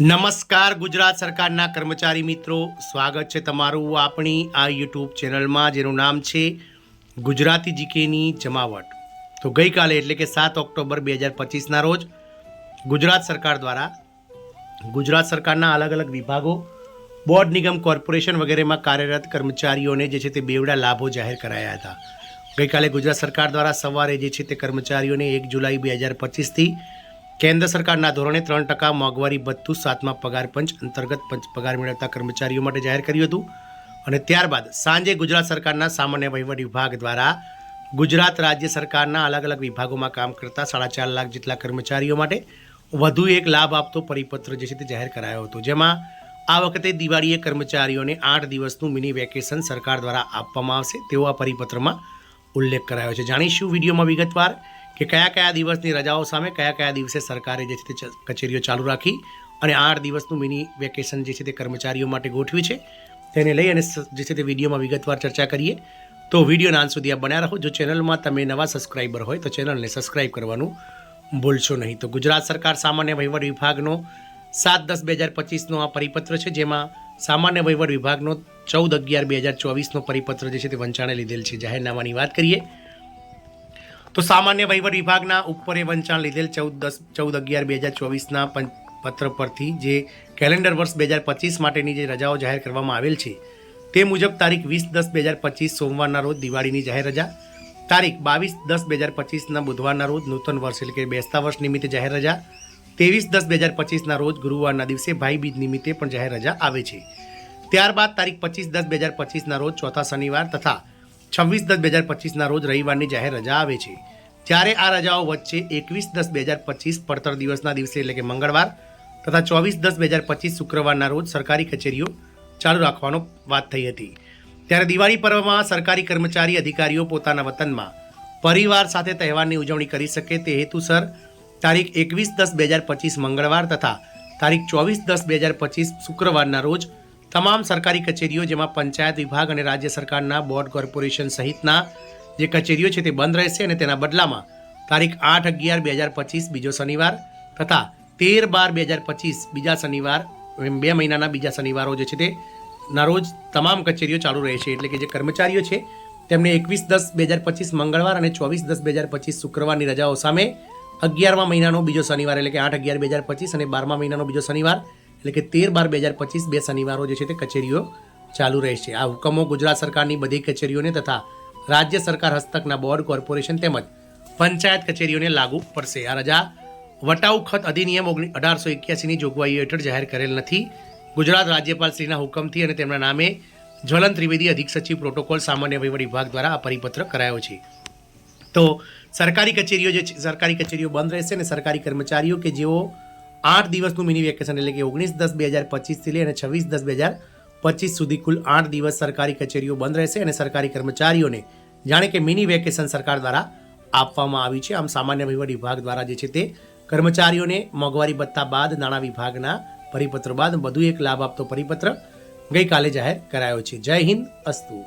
નમસ્કાર ગુજરાત સરકારના કર્મચારી મિત્રો, સ્વાગત છે તમારું આપણી આ યુટ્યુબ ચેનલમાં જેનું નામ છે ગુજરાતી જીકેની જમાવટ। તો ગઈકાલે એટલે કે 7 ઓક્ટોબર 2025ના રોજ ગુજરાત સરકાર દ્વારા ગુજરાત સરકારના અલગ અલગ વિભાગો, બોર્ડ, નિગમ, કોર્પોરેશન વગેરેમાં કાર્યરત કર્મચારીઓને જે છે તે બેવડા લાભો જાહેર કરાયા હતા। ગઈકાલે ગુજરાત સરકાર દ્વારા સવારે જે છે તે કર્મચારીઓને 1 જુલાઈ 2025થી કેન્દ્ર સરકારના ધોરણે 3% મોંઘવારી ભથ્થું 7મા પગાર પંચ અંતર્ગત પગાર મેળવતા કર્મચારીઓ માટે જાહેર કર્યું હતું અને ત્યારબાદ સાંજે ગુજરાત સરકારના સામાન્ય વહીવટ વિભાગ દ્વારા ગુજરાત રાજ્ય સરકારના અલગ અલગ વિભાગોમાં કામ કરતા 4.5 લાખ જેટલા કર્મચારીઓ માટે વધુ એક લાભ આપતો પરિપત્ર જે છે તે જાહેર કરાયો હતો, જેમાં આ વખતે દિવાળીએ કર્મચારીઓને 8 દિવસનું મિની વેકેશન સરકાર દ્વારા આપવામાં આવશે તેવો આ પરિપત્રમાં ઉલ્લેખ કરાયો છે। જાણીશું વિડીયોમાં વિગતવાર કે કયા કયા દિવસની રજાઓ સામે કયા કયા દિવસે સરકારે જે છે તે કચેરીઓ ચાલુ રાખી અને 8 દિવસનું મિની વેકેશન જે છે તે કર્મચારીઓ માટે ગોઠવ્યું છે, તેને લઈ અને જે છે તે વિડીયોમાં વિગતવાર ચર્ચા કરીએ। તો વિડીયોના અંત સુધી બન્યા રહો। જો ચેનલમાં તમે નવા સબસ્ક્રાઈબર હોય તો ચેનલને સબસ્ક્રાઈબ કરવાનું ભૂલશો નહીં। તો ગુજરાત સરકાર સામાન્ય વહીવટ વિભાગનો 7/10/2025નો આ પરિપત્ર છે, જેમાં સામાન્ય વહીવટ વિભાગનો 14/11/2024નો પરિપત્ર જે છે તે વંચાણે લીધેલ છે। જાહેરનામાની વાત કરીએ તો સામાન્ય વહીવટ વિભાગના ઉપરે વંચાણ લીધેલ 14/11/2024ના પત્ર પરથી જે કેલેન્ડર વર્ષ 2025 માટેની જે રજાઓ જાહેર કરવામાં આવેલ છે તે મુજબ તારીખ 20/10/2025 સોમવારના રોજ દિવાળીની જાહેર રજા, તારીખ 22/10/2025ના બુધવારના રોજ નૂતન વર્ષ એટલે કે બેસતા વર્ષ નિમિત્તે જાહેર રજા, 23/10/2025ના રોજ ગુરુવારના દિવસે ભાઈ બીજ નિમિત્તે પણ જાહેર રજા આવે છે। ત્યારબાદ તારીખ 25/10/2025ના રોજ ચોથા શનિવાર તથા 26/10/2025ના રોજ રવિવારની જાહેર રજા આવે છે। જ્યારે આ રજાઓ વચ્ચે 21/10/2025 પડતર દિવસના દિવસે એટલે કે મંગળવાર તથા 24/10/2025 શુક્રવારના રોજ સરકારી કચેરીઓ ચાલુ રાખવાનો વાત થઈ હતી। ત્યારે દિવાળી પર્વમાં સરકારી કર્મચારી અધિકારીઓ પોતાના વતનમાં પરિવાર સાથે તહેવારની ઉજવણી કરી શકે તે હેતુસર તારીખ 21/10/2025 મંગળવાર તથા તારીખ 24/10/2025 શુક્રવારના રોજ તમામ સરકારી કચેરીઓ જેમાં પંચાયત વિભાગ અને રાજ્ય સરકારના બોર્ડ, કોર્પોરેશન સહિતના જે કચેરીઓ છે તે બંધ રહેશે અને તેના બદલામાં તારીખ 8/11/2025 બીજો શનિવાર તથા 13/12/2025 બીજા શનિવાર, 2 મહિનાના બીજા શનિવારો જે છે તે ના રોજ તમામ કચેરીઓ ચાલુ રહેશે। એટલે કે જે કર્મચારીઓ છે તેમને 21/10/2025 મંગળવાર અને 24/10/2025 શુક્રવારની રજાઓ સામે 11મા મહિનાનો બીજો શનિવાર એટલે કે 8/11/2025 અને 12મા મહિનાનો બીજો શનિવાર એટલે કે 13/12/2025 બે શનિવારો જે છે તે કચેરીઓ ચાલુ રહેશે। આ હુકમો ગુજરાત સરકારની બધી કચેરીઓને તથા રાજ્ય સરકાર હસ્તકના બોર્ડ, કોર્પોરેશન તેમજ પંચાયત કચેરીઓને લાગુ પડશે। આ રજા વટાવ ખત અધિનિયમ 1881ની જોગવાઈઓ હેઠળ જાહેર કરેલ નથી। ગુજરાત રાજ્યપાલશ્રીના હુકમથી અને તેમના નામે જ્વલન ત્રિવેદી અધિક સચિવ પ્રોટોકોલ સામાન્ય વહીવટ વિભાગ દ્વારા આ પરિપત્ર કરાયો છે। તો સરકારી કચેરીઓ બંધ રહેશે અને સરકારી કર્મચારીઓ કે જેઓ 8 દિવસનું મિની વેકેશન એટલે કે 19/10/2025થી લઈને 26/10/2025 સુધી કુલ 8 દિવસ સરકારી કચેરીઓ બંધ રહેશે અને સરકારી કર્મચારીઓને જાણે કે મિની વેકેશન સરકાર દ્વારા આપવામાં આવ્યું છે। આમ સામાન્ય વહીવટ વિભાગ દ્વારા જે છે તે કર્મચારીઓને મોંઘવારી ભથ્થા બાદ નાણાં વિભાગના પરિપત્ર બાદ વધુ એક લાભ આપતો પરિપત્ર ગઈકાલે જાહેર કરાયો છે। જય હિન્દ, અસ્તુ।